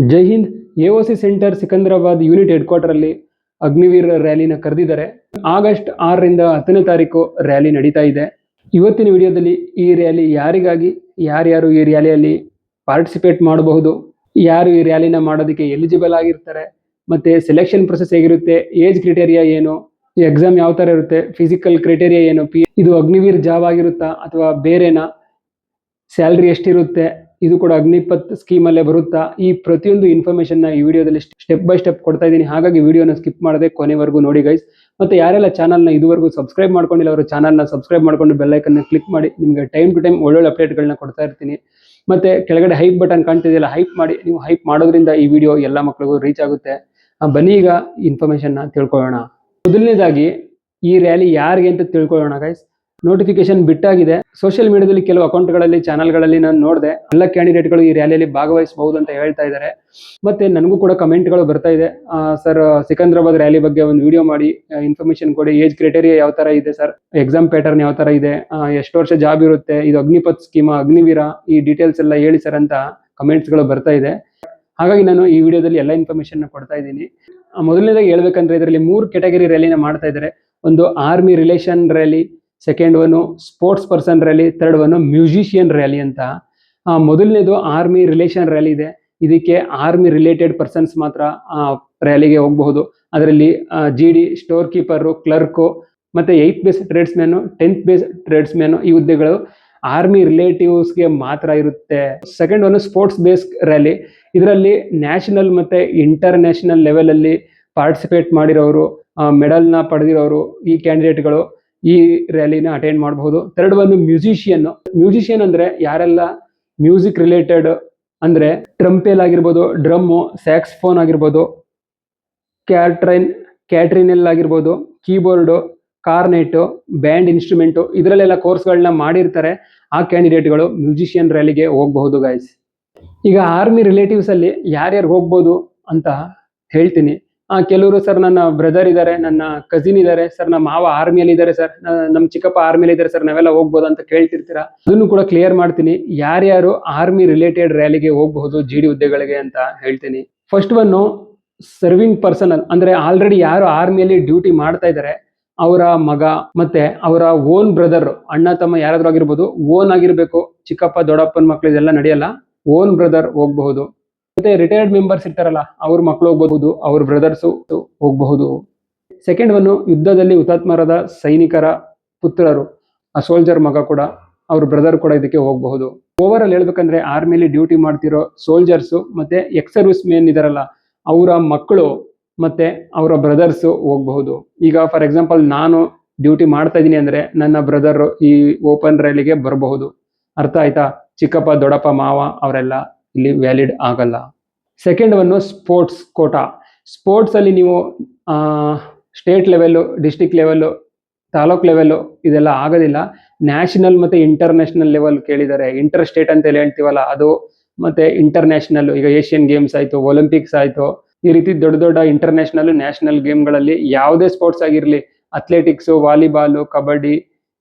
ಜೈ Hind. AOC centre Secunderabad unit headquarter ಅಲ್ಲಿ ಅಗ್ನಿವೀರ್ ರ್ಯಾಲಿನ ಕರೆದಿದ್ದಾರೆ. August 6ರಿಂದ 10ನೇ ತಾರೀಕು ರ್ಯಾಲಿ ನಡೀತಾ ಇದೆ. ಇವತ್ತಿನ ವಿಡಿಯೋದಲ್ಲಿ ಈ ರ್ಯಾಲಿ ಯಾರಿಗಾಗಿ, ಯಾರ್ಯಾರು ಈ ರ್ಯಾಲಿಯಲ್ಲಿ ಪಾರ್ಟಿಸಿಪೇಟ್ ಮಾಡಬಹುದು, ಯಾರು ಈ ರ್ಯಾಲಿನ ಮಾಡೋದಕ್ಕೆ ಎಲಿಜಿಬಲ್ ಆಗಿರ್ತಾರೆ, ಮತ್ತೆ ಸೆಲೆಕ್ಷನ್ ಪ್ರೊಸೆಸ್ ಹೇಗಿರುತ್ತೆ, ಏಜ್ ಕ್ರೈಟೇರಿಯಾ ಏನು, ಎಕ್ಸಾಮ್ ಯಾವ ತರ ಇರುತ್ತೆ, ಫಿಸಿಕಲ್ ಕ್ರೈಟೇರಿಯಾ ಏನು, ಇದು ಅಗ್ನಿವೀರ್ ಜಾಬ್ ಆಗಿರುತ್ತಾ ಅಥವಾ ಬೇರೆನಾ, ಸ್ಯಾಲ್ರಿ ಎಷ್ಟಿರುತ್ತೆ, ಇದು ಕೂಡ ಅಗ್ನಿಪಥ್ ಸ್ಕೀಮ್ ಅಲ್ಲೇ ಬರುತ್ತಾ, ಈ ಪ್ರತಿಯೊಂದು ಇನ್ಫಾರ್ಮೇಶನ್ ನ ಈ ವಿಡಿಯೋದಲ್ಲಿ ಸ್ಟೆಪ್ ಬೈ ಸ್ಟೆಪ್ ಕೊಡ್ತಾ ಇದ್ದೀನಿ. ಹಾಗಾಗಿ ವಿಡಿಯೋನ ಸ್ಕಿಪ್ ಮಾಡದೆ ಕೊನೆವರೆಗೂ ನೋಡಿ ಗೈಸ್. ಮತ್ತೆ ಯಾರೆಲ್ಲ ಚಾನಲ್ ನ ಇದುವರೆಗೂ ಸಬ್ಸ್ಕ್ರೈಬ್ ಮಾಡ್ಕೊಂಡಿಲ್ಲ ಅವರು ಚಾನಲ್ ನ ಸಬ್ಸ್ಕ್ರೈಬ್ ಮಾಡ್ಕೊಂಡು ಬೆಲ್ ಐಕನ್ ನ ಕ್ಲಿಕ್ ಮಾಡಿ. ನಿಮಗೆ ಟೈಮ್ ಟು ಟೈಮ್ ಒಳ್ಳೊಳ್ಳೆ ಅಪ್ಡೇಟ್ಗಳನ್ನ ಕೊಡ್ತಾ ಇರ್ತೀನಿ. ಮತ್ತೆ ಕೆಳಗಡೆ ಹೈಪ್ ಬಟನ್ ಕಾಣ್ತಿದೆಯಲ್ಲ, ಹೈಪ್ ಮಾಡಿ. ನೀವು ಹೈಪ್ ಮಾಡೋದ್ರಿಂದ ಈ ವಿಡಿಯೋ ಎಲ್ಲ ಮಕ್ಕಳಿಗೂ ರೀಚ್ ಆಗುತ್ತೆ. ಬನ್ನಿ ಈಗ ಇನ್ಫಾರ್ಮೇಶನ್ ನ ತಿಳ್ಕೊಳ್ಳೋಣ. ಮೊದಲನೇದಾಗಿ ಈ ರ್ಯಾಲಿ ಯಾರಿಗೆ ಅಂತ ತಿಳ್ಕೊಳ್ಳೋಣ ಗೈಸ್. ನೋಟಿಫಿಕೇಶನ್ ಬಿಟ್ಟಾಗಿದೆ. ಸೋಷಿಯಲ್ ಮೀಡಿಯಾದಲ್ಲಿ ಕೆಲವು ಅಕೌಂಟ್ಗಳಲ್ಲಿ, ಚಾನಲ್ಗಳಲ್ಲಿ ನಾನು ನೋಡಿದೆ, ಎಲ್ಲ ಕ್ಯಾಂಡಿಡೇಟ್ಗಳು ಈ ರ್ಯಾಲಿಯಲ್ಲಿ ಭಾಗವಹಿಸಬಹುದು ಅಂತ ಹೇಳ್ತಾ ಇದ್ದಾರೆ. ಮತ್ತೆ ನನಗೂ ಕೂಡ ಕಮೆಂಟ್ಗಳು ಬರ್ತಾ ಇದೆ, ಸರ್ ಸಿಕಂದ್ರಾಬಾದ್ ರ್ಯಾಲಿ ಬಗ್ಗೆ ಒಂದು ವಿಡಿಯೋ ಮಾಡಿ, ಇನ್ಫಾರ್ಮೇಶನ್ ಕೊಡಿ, ಏಜ್ ಕ್ರೈಟೇರಿಯಾ ಯಾವ ತರ ಇದೆ ಸರ್, ಎಕ್ಸಾಮ್ ಪ್ಯಾಟರ್ನ್ ಯಾವ ತರ ಇದೆ, ಎಷ್ಟು ವರ್ಷ ಜಾಬ್ ಇರುತ್ತೆ, ಇದು ಅಗ್ನಿಪಥ್ ಸ್ಕೀಮ್, ಅಗ್ನಿವೀರ, ಈ ಡೀಟೇಲ್ಸ್ ಎಲ್ಲ ಹೇಳಿ ಸರ್ ಅಂತ ಕಮೆಂಟ್ಸ್ಗಳು ಬರ್ತಾ ಇದೆ. ಹಾಗಾಗಿ ನಾನು ಈ ವಿಡಿಯೋದಲ್ಲಿ ಎಲ್ಲ ಇನ್ಫಾರ್ಮೇಶನ್ ಕೊಡ್ತಾ ಇದ್ದೀನಿ. ಮೊದಲನೇದಾಗಿ ಹೇಳ್ಬೇಕಂದ್ರೆ ಇದರಲ್ಲಿ 3 ಕ್ಯಾಟಗರಿ ರ್ಯಾಲಿನ ಮಾಡ್ತಾ ಇದ್ದಾರೆ. ಒಂದು army relation rally, second one sports person rally, third one musician rally ಅಂತ. ಮೊದಲನೇದು ಆರ್ಮಿ ರಿಲೇಷನ್ ರ್ಯಾಲಿ ಇದೆ. ಇದಕ್ಕೆ ಆರ್ಮಿ ರಿಲೇಟೆಡ್ ಪರ್ಸನ್ಸ್ ಮಾತ್ರ ರ್ಯಾಲಿಗೆ ಹೋಗಬಹುದು. ಅದರಲ್ಲಿ GD, ಸ್ಟೋರ್ ಕೀಪರು, ಕ್ಲರ್ಕು, ಮತ್ತೆ 8th base trades man, 10th base trades man, ಈ ಹುದ್ದೆಗಳು ಆರ್ಮಿ ರಿಲೇಟಿವ್ಸ್ಗೆ ಮಾತ್ರ ಇರುತ್ತೆ. Second one sports base rally. ಇದರಲ್ಲಿ ನ್ಯಾಷನಲ್ ಮತ್ತೆ ಇಂಟರ್ನ್ಯಾಷನಲ್ ಲೆವೆಲ್ ಅಲ್ಲಿ ಪಾರ್ಟಿಸಿಪೇಟ್ ಮಾಡಿರೋರು, ಮೆಡಲ್ನ ಪಡೆದಿರೋರು, ಈ ಕ್ಯಾಂಡಿಡೇಟ್ಗಳು ಈ ರ್ಯಾಲಿನ ಅಟೆಂಡ್ ಮಾಡಬಹುದು. Third one musician. ಮ್ಯೂಸಿಷಿಯನ್ ಅಂದ್ರೆ ಯಾರೆಲ್ಲ ಮ್ಯೂಸಿಕ್ ರಿಲೇಟೆಡ್, ಅಂದ್ರೆ ಟ್ರಂಪೇಲ್ ಆಗಿರ್ಬೋದು, ಡ್ರಮ್ಮು, ಸ್ಯಾಕ್ಸ್ಫೋನ್ ಆಗಿರ್ಬೋದು, ಕ್ಯಾಟ್ರಿನೆಲ್ ಆಗಿರ್ಬೋದು, ಕೀಬೋರ್ಡು, ಕಾರ್ನೆಟು, ಬ್ಯಾಂಡ್ ಇನ್ಸ್ಟ್ರೂಮೆಂಟು, ಇದರಲ್ಲೆಲ್ಲ ಕೋರ್ಸ್ಗಳನ್ನ ಮಾಡಿರ್ತಾರೆ. ಆ ಕ್ಯಾಂಡಿಡೇಟ್ಗಳು ಮ್ಯೂಸಿಷಿಯನ್ ರ್ಯಾಲಿಗೆ ಹೋಗಬಹುದು ಗೈಸ್. ಈಗ ಆರ್ಮಿ ರಿಲೇಟಿವ್ಸ್ ಅಲ್ಲಿ ಯಾರ್ಯಾರು ಹೋಗ್ಬೋದು ಅಂತ ಹೇಳ್ತೀನಿ. ಕೆಲವರು ಸರ್ ನನ್ನ ಬ್ರದರ್ ಇದ್ದಾರೆ, ನನ್ನ ಕಸಿನ್ ಇದ್ದಾರೆ ಸರ್, ನಮ್ಮ ಮಾವ ಆರ್ಮಿಯಲ್ಲಿ ಇದ್ದಾರೆ ಸರ್, ನಮ್ಮ ಚಿಕ್ಕಪ್ಪ ಆರ್ಮಿಯಲ್ಲಿ ಇದ್ದಾರೆ ಸರ್, ನಾವೆಲ್ಲ ಹೋಗ್ಬೋದು ಅಂತ ಕೇಳ್ತಿರ್ತೀರಾ. ಅದನ್ನು ಕೂಡ ಕ್ಲಿಯರ್ ಮಾಡ್ತೀನಿ. ಯಾರ್ಯಾರು ಆರ್ಮಿ ರಿಲೇಟೆಡ್ ರ್ಯಾಲಿಗೆ ಹೋಗಬಹುದು GD ಹುದ್ದೆಗಳಿಗೆ ಅಂತ ಹೇಳ್ತೀನಿ. ಫಸ್ಟ್ ಒನ್ ಸರ್ವಿಂಗ್ ಪರ್ಸನಲ್, ಅಂದ್ರೆ ಆಲ್ರೆಡಿ ಯಾರು ಆರ್ಮಿಯಲ್ಲಿ ಡ್ಯೂಟಿ ಮಾಡ್ತಾ ಇದ್ದಾರೆ ಅವರ ಮಗ ಮತ್ತೆ ಅವರ ಓನ್ ಬ್ರದರ್, ಅಣ್ಣ ತಮ್ಮ ಯಾರಾದ್ರೂ ಆಗಿರ್ಬೋದು, ಓನ್ ಆಗಿರ್ಬೇಕು. ಚಿಕ್ಕಪ್ಪ ದೊಡ್ಡಪ್ಪನ ಮಕ್ಳು ಇದೆಲ್ಲ ನಡೆಯಲ್ಲ, ಓನ್ ಬ್ರದರ್ ಹೋಗಬಹುದು. ಮತ್ತೆ ರಿಟೈರ್ಡ್ ಮೆಂಬರ್ಸ್ ಇರ್ತಾರಲ್ಲ, ಅವ್ರ ಮಕ್ಕಳು ಹೋಗಬಹುದು, ಅವ್ರ ಬ್ರದರ್ಸ್ ಹೋಗಬಹುದು. ಸೆಕೆಂಡ್ ಒನ್ ಯುದ್ಧದಲ್ಲಿ ಹುತಾತ್ಮರಾದ ಸೈನಿಕರ ಪುತ್ರರು, ಆ ಸೋಲ್ಜರ್ ಮಗ ಕೂಡ, ಅವ್ರ ಬ್ರದರ್ ಕೂಡ ಇದಕ್ಕೆ ಹೋಗಬಹುದು. ಓವರ್ ಆಲ್ ಹೇಳ್ಬೇಕಂದ್ರೆ ಆರ್ಮಿಲಿ ಡ್ಯೂಟಿ ಮಾಡ್ತಿರೋ ಸೋಲ್ಜರ್ಸ್ ಮತ್ತೆ ಎಕ್ಸ್ ಸರ್ವಿಸ್ ಮೆನ್ ಇದಾರಲ್ಲ, ಅವರ ಮಕ್ಕಳು ಮತ್ತೆ ಅವರ ಬ್ರದರ್ಸ್ ಹೋಗಬಹುದು. ಈಗ ಫಾರ್ ಎಕ್ಸಾಂಪಲ್ ನಾನು ಡ್ಯೂಟಿ ಮಾಡ್ತಾ ಇದ್ದೀನಿ ಅಂದ್ರೆ ನನ್ನ ಬ್ರದರ್ ಈ ಓಪನ್ ರ್ಯಾಲಿಗೆ ಬರಬಹುದು. ಅರ್ಥ ಆಯ್ತಾ? ಚಿಕ್ಕಪ್ಪ ದೊಡ್ಡಪ್ಪ ಮಾವ ಅವರೆಲ್ಲ ಇಲ್ಲಿ ವ್ಯಾಲಿಡ್ ಆಗಲ್ಲ. Second one sports Kota. Sports ಅಲ್ಲಿ ನೀವು state level, district level, taluk level ಇದೆಲ್ಲ ಆಗೋದಿಲ್ಲ. ನ್ಯಾಷನಲ್ ಮತ್ತೆ ಇಂಟರ್ನ್ಯಾಷನಲ್ ಲೆವೆಲ್ ಕೇಳಿದ್ದಾರೆ. ಇಂಟರ್ ಸ್ಟೇಟ್ ಅಂತ ಹೇಳ್ತೀವಲ್ಲ ಅದು, ಮತ್ತೆ ಇಂಟರ್ನ್ಯಾಷನಲ್, ಈಗ ಏಷ್ಯನ್ ಗೇಮ್ಸ್ ಆಯ್ತು, ಒಲಿಂಪಿಕ್ಸ್ ಆಯ್ತು, ಈ ರೀತಿ ದೊಡ್ಡ ದೊಡ್ಡ ಇಂಟರ್ನ್ಯಾಷನಲ್, ನ್ಯಾಷನಲ್ ಗೇಮ್ಗಳಲ್ಲಿ ಯಾವುದೇ ಸ್ಪೋರ್ಟ್ಸ್ ಆಗಿರಲಿ, ಅಥ್ಲೆಟಿಕ್ಸು, ವಾಲಿಬಾಲು, ಕಬಡ್ಡಿ,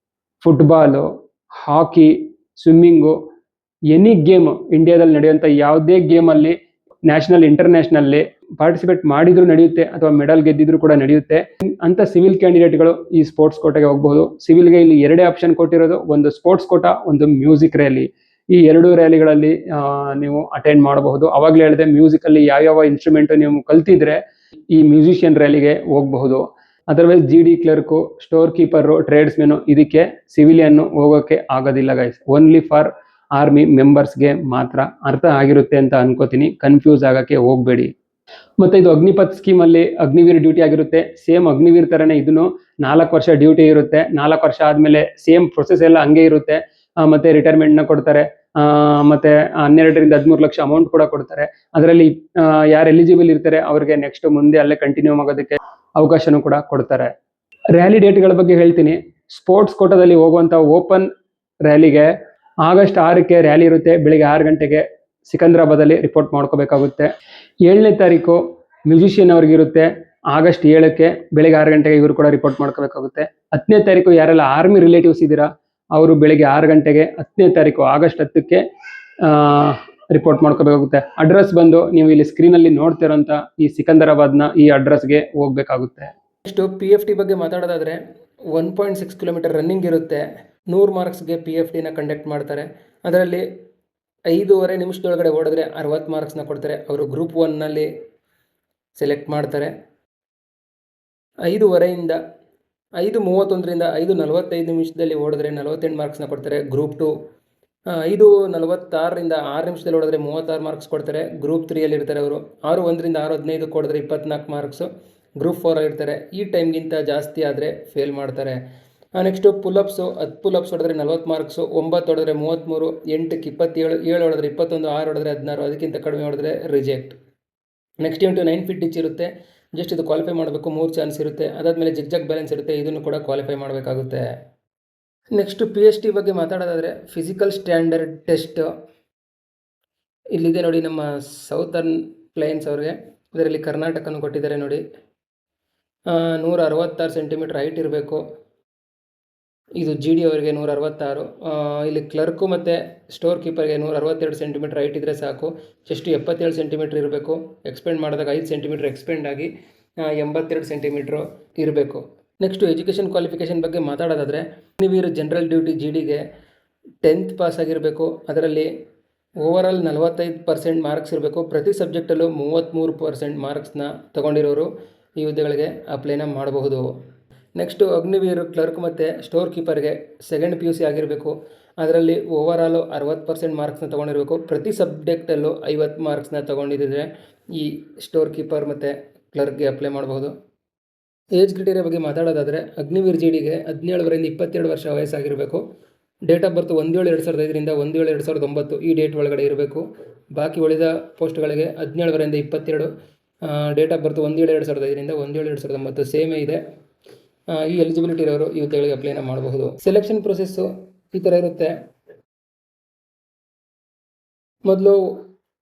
ಫುಟ್ಬಾಲು, ಹಾಕಿ, ಸ್ವಿಮ್ಮಿಂಗು, ಎನಿ ಗೇಮ್ ಇಂಡಿಯಾದಲ್ಲಿ ನಡೆಯುವಂಥ ಯಾವುದೇ ಗೇಮಲ್ಲಿ ನ್ಯಾಷನಲ್, ಇಂಟರ್ನ್ಯಾಷನಲ್ಲಿ ಪಾರ್ಟಿಸಿಪೇಟ್ ಮಾಡಿದ್ರು ನಡೆಯುತ್ತೆ, ಅಥವಾ ಮೆಡಲ್ ಗೆದ್ದಿದ್ರು ಕೂಡ ನಡೆಯುತ್ತೆ. ಅಂತ ಸಿವಿಲ್ ಕ್ಯಾಂಡಿಡೇಟ್ಗಳು ಈ ಸ್ಪೋರ್ಟ್ಸ್ ಕೋಟಾಗೆ ಹೋಗಬಹುದು. ಸಿವಿಲ್ಗೆ ಇಲ್ಲಿ 2 ಆಪ್ಷನ್ ಕೊಟ್ಟಿರೋದು, ಒಂದು ಸ್ಪೋರ್ಟ್ಸ್ ಕೋಟಾ, ಒಂದು ಮ್ಯೂಸಿಕ್ ರ್ಯಾಲಿ. ಈ 2 ರ್ಯಾಲಿಗಳಲ್ಲಿ ನೀವು ಅಟೆಂಡ್ ಮಾಡಬಹುದು. ಅವಾಗಲೇ ಹೇಳಿದೆ, ಮ್ಯೂಸಿಕ್ ಅಲ್ಲಿ ಯಾವ ಇನ್ಸ್ಟ್ರೂಮೆಂಟ್ ನೀವು ಕಲ್ತಿದ್ರೆ ಈ ಮ್ಯೂಸಿಷಿಯನ್ ರ್ಯಾಲಿಗೆ ಹೋಗಬಹುದು. Otherwise GD, clerk, store keeper, trades menu ಇದಕ್ಕೆ ಸಿವಿಲಿಯನ್ ಹೋಗೋಕೆ ಆಗೋದಿಲ್ಲ ಗೈಸ್. ಓನ್ಲಿ ಫಾರ್ ಆರ್ಮಿ ಮೆಂಬರ್ಸ್ಗೆ ಮಾತ್ರ. ಅರ್ಥ ಆಗಿರುತ್ತೆ ಅಂತ ಅನ್ಕೋತೀನಿ, ಕನ್ಫ್ಯೂಸ್ ಆಗಕ್ಕೆ ಹೋಗಬೇಡಿ. ಮತ್ತೆ ಇದು ಅಗ್ನಿಪಥ್ ಸ್ಕೀಮ್ ಅಲ್ಲಿ ಅಗ್ನಿವೀರ್ ಡ್ಯೂಟಿ ಆಗಿರುತ್ತೆ. ಸೇಮ್ ಅಗ್ನಿವೀರ್ ತರನೇ ಇದನ್ನು 4 ವರ್ಷ ಡ್ಯೂಟಿ ಇರುತ್ತೆ. 4 ವರ್ಷ ಆದ್ಮೇಲೆ ಸೇಮ್ ಪ್ರೊಸೆಸ್ ಎಲ್ಲ ಹಂಗೆ ಇರುತ್ತೆ. ಮತ್ತೆ ರಿಟೈರ್ಮೆಂಟ್ ನ ಕೊಡ್ತಾರೆ. ಮತ್ತೆ 12ರಿಂದ 13 ಲಕ್ಷ ಅಮೌಂಟ್ ಕೂಡ ಕೊಡ್ತಾರೆ. ಅದರಲ್ಲಿ ಯಾರು ಎಲಿಜಿಬಲ್ ಇರ್ತಾರೆ ಅವ್ರಿಗೆ ನೆಕ್ಸ್ಟ್ ಮುಂದೆ ಅಲ್ಲೇ ಕಂಟಿನ್ಯೂ ಆಗೋದಕ್ಕೆ ಅವಕಾಶನೂ ಕೂಡ ಕೊಡ್ತಾರೆ. ರ್ಯಾಲಿ ಡೇಟ್ಗಳ ಬಗ್ಗೆ ಹೇಳ್ತೀನಿ. ಸ್ಪೋರ್ಟ್ಸ್ ಕೋಟಾದಲ್ಲಿ ಹೋಗುವಂತ ಓಪನ್ ರ್ಯಾಲಿಗೆ ಆಗಸ್ಟ್ 6ಕ್ಕೆ ರ್ಯಾಲಿ ಇರುತ್ತೆ. ಬೆಳಿಗ್ಗೆ 6 ಗಂಟೆಗೆ ಸಿಕಂದ್ರಾಬಾದಲ್ಲಿ ರಿಪೋರ್ಟ್ ಮಾಡ್ಕೋಬೇಕಾಗುತ್ತೆ. 7ನೇ ತಾರೀಕು ಮ್ಯೂಸಿಷಿಯನ್ ಅವ್ರಿಗೆ ಇರುತ್ತೆ. ಆಗಸ್ಟ್ 7ಕ್ಕೆ ಬೆಳಿಗ್ಗೆ 6 ಗಂಟೆಗೆ ಇವರು ಕೂಡ ರಿಪೋರ್ಟ್ ಮಾಡ್ಕೋಬೇಕಾಗುತ್ತೆ. 10ನೇ ತಾರೀಕು ಯಾರೆಲ್ಲ ಆರ್ಮಿ ರಿಲೇಟಿವ್ಸ್ ಇದ್ದೀರಾ ಅವರು ಬೆಳಿಗ್ಗೆ 6 ಗಂಟೆಗೆ 10ನೇ ತಾರೀಕು ಆಗಸ್ಟ್ 10ಕ್ಕೆ ರಿಪೋರ್ಟ್ ಮಾಡ್ಕೋಬೇಕಾಗುತ್ತೆ. ಅಡ್ರೆಸ್ ಬಂದು ನೀವು ಇಲ್ಲಿ ಸ್ಕ್ರೀನಲ್ಲಿ ನೋಡ್ತಿರೋಂಥ ಈ ಸಿಕಂದರಾಬಾದ್ನ ಈ ಅಡ್ರೆಸ್ಗೆ ಹೋಗ್ಬೇಕಾಗುತ್ತೆ. ನೆಕ್ಸ್ಟು PFT ಬಗ್ಗೆ ಮಾತಾಡೋದಾದರೆ 1.6 ಕಿಲೋಮೀಟರ್ ರನ್ನಿಂಗ್ ಇರುತ್ತೆ. 100 ಮಾರ್ಕ್ಸ್ಗೆ PFTನ ಕಂಡಕ್ಟ್ ಮಾಡ್ತಾರೆ. ಅದರಲ್ಲಿ 5.5 ನಿಮಿಷದೊಳಗಡೆ ಓಡಿದ್ರೆ 60 ಮಾರ್ಕ್ಸ್ನ ಕೊಡ್ತಾರೆ. ಅವರು ಗ್ರೂಪ್ 1ನಲ್ಲಿ ಸೆಲೆಕ್ಟ್ ಮಾಡ್ತಾರೆ. 5:30ರಿಂದ 5:31ರಿಂದ 5:45 ನಿಮಿಷದಲ್ಲಿ ಓಡಿದ್ರೆ 48 ಮಾರ್ಕ್ಸ್ನ ಕೊಡ್ತಾರೆ. ಗ್ರೂಪ್ 2 5:46ರಿಂದ 6 ನಿಮಿಷದಲ್ಲಿ ಓಡಿದ್ರೆ 36 ಮಾರ್ಕ್ಸ್ ಕೊಡ್ತಾರೆ. ಗ್ರೂಪ್ 3ಯಲ್ಲಿ ಇರ್ತಾರೆ ಅವರು. 6:1ರಿಂದ 6:15 ಓಡಿದ್ರೆ 24 ಮಾರ್ಕ್ಸು. ಗ್ರೂಪ್ 4 ಇರ್ತಾರೆ. ಈ ಟೈಮ್ಗಿಂತ ಜಾಸ್ತಿ ಆದರೆ ಫೇಲ್ ಮಾಡ್ತಾರೆ. ನೆಕ್ಸ್ಟು ಪುಲಪ್ಸು 10 ಪುಲಪ್ಸ್ ಹೊಡೆದ್ರೆ 40 ಮಾರ್ಕ್ಸು. 9 ಹೊಡೆದ್ರೆ 33, 8ಕ್ಕೆ 27, 7 ಹೊಡೆದ್ರೆ 21, 6 ಹೊಡೆದ್ರೆ 16, ಅದಕ್ಕಿಂತ ಕಡಿಮೆ ಹೊಡೆದ್ರೆ ರಿಜೆಕ್ಟ್. ನೆಕ್ಸ್ಟ್ 9 ಫೀಟ್ ಡಿಚ್ ಇರುತ್ತೆ. ಜಸ್ಟ್ ಇದು ಕ್ವಾಲಿಫೈ ಮಾಡಬೇಕು. 3 ಚಾನ್ಸ್ ಇರುತ್ತೆ. ಅದಾದಮೇಲೆ ಜಿಗ್ಜಾಗ್ ಬ್ಯಾಲೆನ್ಸ್ ಇರುತ್ತೆ. ಇದನ್ನು ಕೂಡ ಕ್ವಾಲಿಫೈ ಮಾಡಬೇಕಾಗುತ್ತೆ. ನೆಕ್ಸ್ಟು PST ಬಗ್ಗೆ ಮಾತಾಡೋದಾದರೆ ಫಿಸಿಕಲ್ ಸ್ಟ್ಯಾಂಡರ್ಡ್ ಟೆಸ್ಟ್ ಇಲ್ಲಿದೆ ನೋಡಿ, ನಮ್ಮ ಸೌತರ್ನ್ ಪ್ಲೇನ್ಸ್ ಅವ್ರಿಗೆ. ಇದರಲ್ಲಿ ಕರ್ನಾಟಕನೂ ಕೊಟ್ಟಿದ್ದಾರೆ ನೋಡಿ. 166 ಸೆಂಟಿಮೀಟರ್ ಹೈಟ್ ಇರಬೇಕು. ಇದು GD ಅವರಿಗೆ 166. ಇಲ್ಲಿ ಕ್ಲರ್ಕು ಮತ್ತು ಸ್ಟೋರ್ ಕೀಪರ್ಗೆ 162 ಸೆಂಟಿಮೀಟರ್ ಹೈಟ್ ಇದ್ದರೆ ಸಾಕು. ಚೆಸ್ಟು 77 ಸೆಂಟಿಮೀಟ್ರ್ ಇರಬೇಕು. ಎಕ್ಸ್ಪೆಂಡ್ ಮಾಡಿದಾಗ 5 ಸೆಂಟಿಮೀಟ್ರ್ ಎಕ್ಸ್ಪೆಂಡ್ ಆಗಿ 82 ಸೆಂಟಿಮೀಟ್ರು ಇರಬೇಕು. ನೆಕ್ಸ್ಟು ಎಜುಕೇಷನ್ ಕ್ವಾಲಿಫಿಕೇಷನ್ ಬಗ್ಗೆ ಮಾತಾಡೋದಾದರೆ ಅಗ್ನಿವೀರ್ ಜನರಲ್ ಡ್ಯೂಟಿ GDಗೆ 10th ಪಾಸ್ ಆಗಿರಬೇಕು. ಅದರಲ್ಲಿ ಓವರಾಲ್ 45% ಮಾರ್ಕ್ಸ್ ಇರಬೇಕು. ಪ್ರತಿ ಸಬ್ಜೆಕ್ಟಲ್ಲೂ 33% ಮಾರ್ಕ್ಸ್ನ ತೊಗೊಂಡಿರೋರು ಈ ಹುದ್ದೆಗಳಿಗೆ ಅಪ್ಲೈನ ಮಾಡಬಹುದು. ನೆಕ್ಸ್ಟು ಅಗ್ನಿವೀರ್ ಕ್ಲರ್ಕ್ ಮತ್ತು ಸ್ಟೋರ್ ಕೀಪರ್ಗೆ 2nd PUC ಆಗಿರಬೇಕು. ಅದರಲ್ಲಿ ಓವರಾಲು 60% ಮಾರ್ಕ್ಸ್ನ ತೊಗೊಂಡಿರಬೇಕು. ಪ್ರತಿ ಸಬ್ಜೆಕ್ಟಲ್ಲೂ 50 ಮಾರ್ಕ್ಸ್ನ ತೊಗೊಂಡಿದ್ದರೆ ಈ ಸ್ಟೋರ್ ಕೀಪರ್ ಮತ್ತು ಕ್ಲರ್ಕ್ಗೆ ಅಪ್ಲೈ ಮಾಡಬಹುದು. ಏಜ್ ಕ್ರಿಟೇರಿಯಾ ಬಗ್ಗೆ ಮಾತಾಡೋದಾದರೆ ಅಗ್ನಿವೀರ್ GDಗೆ 17ರಿಂದ 22 ವರ್ಷ ವಯಸ್ಸಾಗಿರಬೇಕು. ಡೇಟ್ ಆಫ್ ಬರ್ತ್ 1/7/2005ರಿಂದ 1/7/2009 ಈ ಡೇಟ್ ಒಳಗಡೆ ಇರಬೇಕು. ಬಾಕಿ ಉಳಿದ ಪೋಸ್ಟ್ಗಳಿಗೆ 17ರಿಂದ 22, ಡೇಟ್ ಆಫ್ ಬರ್ತ್ 1/7/2005ರಿಂದ 1/7/2009 ಸೇಮೇ ಇದೆ. ಈ ಎಲಿಜಿಬಿಲಿಟಿ ಇರೋರು ಈ ಹುದ್ದೆಗಳಿಗೆ ಅಪ್ಲೈನ ಮಾಡಬಹುದು. ಸೆಲೆಕ್ಷನ್ ಪ್ರೊಸೆಸ್ಸು ಈ ಥರ ಇರುತ್ತೆ. ಮೊದಲು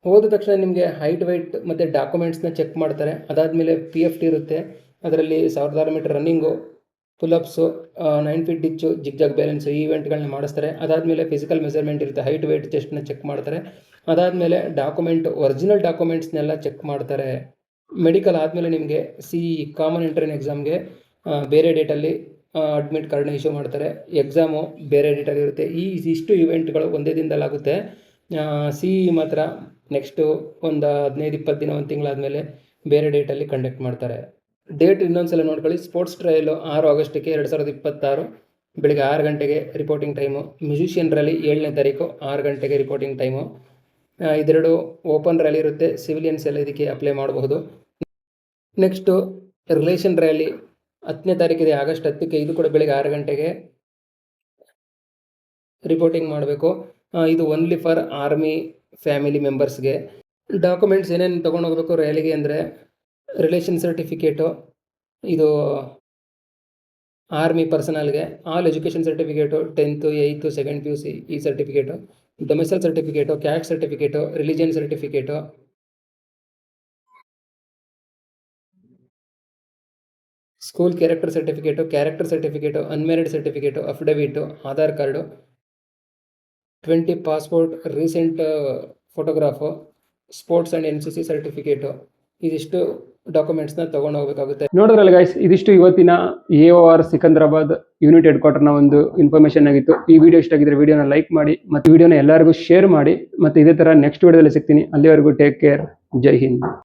ಹೋದ ತಕ್ಷಣ ನಿಮಗೆ ಹೈಟ್, ವೆಯ್ಟ್ ಮತ್ತು ಡಾಕ್ಯುಮೆಂಟ್ಸ್ನ ಚೆಕ್ ಮಾಡ್ತಾರೆ. ಅದಾದಮೇಲೆ PFT ಇರುತ್ತೆ. ಅದರಲ್ಲಿ 1600 metre running, pullups, 9 feet ditch, zigzag balance ಈ ಇವೆಂಟ್ಗಳನ್ನ ಮಾಡಿಸ್ತಾರೆ. ಅದಾದಮೇಲೆ ಫಿಸಿಕಲ್ ಮೆಸರ್ಮೆಂಟ್ ಇರುತ್ತೆ. ಹೈಟ್, ವೆಯ್ಟ್, ಚೆಸ್ಟ್ನ ಚೆಕ್ ಮಾಡ್ತಾರೆ. ಅದಾದಮೇಲೆ ಒರಿಜಿನಲ್ ಡಾಕ್ಯುಮೆಂಟ್ಸ್ನೆಲ್ಲ ಚೆಕ್ ಮಾಡ್ತಾರೆ. ಮೆಡಿಕಲ್ ಆದಮೇಲೆ ನಿಮಗೆ ಕಾಮನ್ ಎಂಟ್ರೆನ್ಸ್ ಎಕ್ಸಾಮ್ಗೆ ಬೇರೆ ಡೇಟಲ್ಲಿ ಅಡ್ಮಿಟ್ ಕಾರ್ಡ್ನ ಇಶ್ಯೂ ಮಾಡ್ತಾರೆ. ಎಕ್ಸಾಮು ಬೇರೆ ಡೇಟಲ್ಲಿ ಇರುತ್ತೆ. ಇಷ್ಟು ಇವೆಂಟ್ಗಳು ಒಂದೇ ದಿನದಲ್ಲಾಗುತ್ತೆ. ಮಾತ್ರ ನೆಕ್ಸ್ಟು ಒಂದು 15-20 ದಿನ, 1 ತಿಂಗಳಾದಮೇಲೆ ಬೇರೆ ಡೇಟಲ್ಲಿ ಕಂಡಕ್ಟ್ ಮಾಡ್ತಾರೆ. ಡೇಟ್ ಇನ್ನೊಂದು ಸಲ ನೋಡ್ಕೊಳ್ಳಿ. ಸ್ಪೋರ್ಟ್ಸ್ ಟ್ರಯಲು 6 ಆಗಸ್ಟಿಗೆ 2026 ಬೆಳಗ್ಗೆ 6 ಗಂಟೆಗೆ ರಿಪೋರ್ಟಿಂಗ್ ಟೈಮು. ಮ್ಯೂಸಿಷಿಯನ್ ರ್ಯಾಲಿ 7ನೇ ತಾರೀಕು 6 ಗಂಟೆಗೆ ರಿಪೋರ್ಟಿಂಗ್ ಟೈಮು. ಇದೆರಡು ಓಪನ್ ರ್ಯಾಲಿ ಇರುತ್ತೆ. ಸಿವಿಲಿಯನ್ಸ್ ಎಲ್ಲ ಇದಕ್ಕೆ ಅಪ್ಲೈ ಮಾಡಬಹುದು. ನೆಕ್ಸ್ಟು ರಿಲೇಷನ್ ರ್ಯಾಲಿ 10ನೇ ತಾರೀಕಿದೆ, ಆಗಸ್ಟ್ 10ಕ್ಕೆ. ಇದು ಕೂಡ ಬೆಳಗ್ಗೆ 6 ಗಂಟೆಗೆ ರಿಪೋರ್ಟಿಂಗ್ ಮಾಡಬೇಕು. ಇದು ಓನ್ಲಿ ಫಾರ್ ಆರ್ಮಿ ಫ್ಯಾಮಿಲಿ ಮೆಂಬರ್ಸ್ಗೆ. ಡಾಕ್ಯುಮೆಂಟ್ಸ್ ಏನೇನು ತೊಗೊಂಡು ಹೋಗಬೇಕು ರ್ಯಾಲಿಗೆ ಅಂದರೆ ರಿಲೇಷನ್ ಸರ್ಟಿಫಿಕೇಟು, ಇದು ಆರ್ಮಿ ಪರ್ಸನಲ್ಗೆ. All education certificate, 10th, 8th, 2nd PUC ಈ certificate, domicile certificate, caste certificate, religion certificate, school character certificate, unmarried certificate, affidavit, Aadhaar card, 20 passport, recent photograph, sports and NCC certificate, ಇದಿಷ್ಟು ಡಾಕ್ಯುಮೆಂಟ್ಸ್ನ ತೊಗೊಂಡು ಹೋಗಬೇಕಾಗುತ್ತೆ. ನೋಡಿದ್ರಲ್ಲ guys, ಇದಿಷ್ಟು ಇವತ್ತಿನ AOR ಸಿಕಂದರಾಬಾದ್ ಯೂನಿಟ್ ಹೆಡ್ ಕ್ವಾರ್ಟರ್ನ ಒಂದು ಇನ್ಫಾರ್ಮೇಷನ್ ಆಗಿತ್ತು. ಈ ವಿಡಿಯೋ ಇಷ್ಟ ಆಗಿದ್ರೆ ವಿಡಿಯೋನ ಲೈಕ್ ಮಾಡಿ ಮತ್ತು ವಿಡಿಯೋನ ಎಲ್ಲರಿಗೂ ಶೇರ್ ಮಾಡಿ. ಮತ್ತು ಇದೇ ಥರ ನೆಕ್ಸ್ಟ್ ವಿಡಿಯೋದಲ್ಲಿ ಸಿಗ್ತೀನಿ. ಅಲ್ಲಿವರೆಗೂ ಟೇಕ್ ಕೇರ್. ಜೈ ಹಿಂದ್.